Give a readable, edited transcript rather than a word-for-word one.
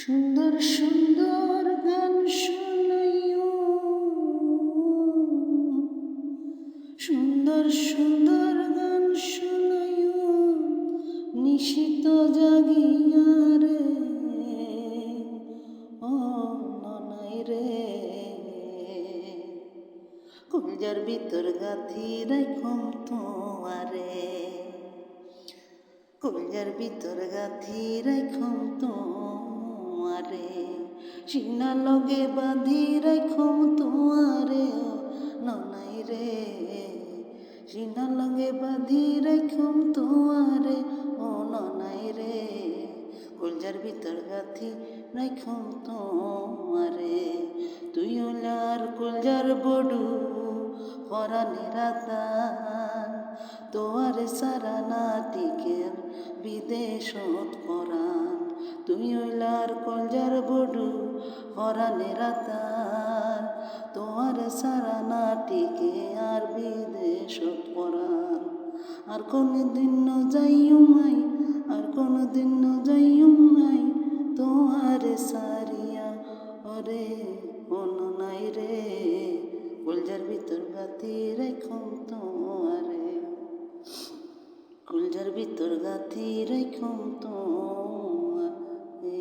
সুন্দর সুন্দর গান শুনাইও, সুন্দর সুন্দর গান শুনাইও, নিশিত জাগিয়া রে ও ননাই রে। কলজার ভিতর গাথি রাখুম তোমারে, কলজার ভিতর গাথি রাখুম তোমারে, সিনা লগে বাঁধি রাখুম তোমারে ও ননাই রে। সিনা লগে বাঁধি রাখুম তোমারে ও ননাই রে। কলজার ভিতর গাথি রাখুম তোমারে। তুই ওলার কলজার বড়ু পরাণে রাতান, তোয়ারে সারা না টিকের বিদেশত পরাণ। তুই ওইলার কলজার বড়ু পরাণে রাতান, তোয়ারে সারা না টিকে আর বিদেশত পরাণ। আর কোনদিন যাইও মাই, আর কোনদিন যাইও মাই, তোয়ারে সারিয়া ওরে ও ননাই রে। কলজার ভিতর গাথি রাখুম তোমারে, কলজার ভিতর গাথি রাখুম তোমারে।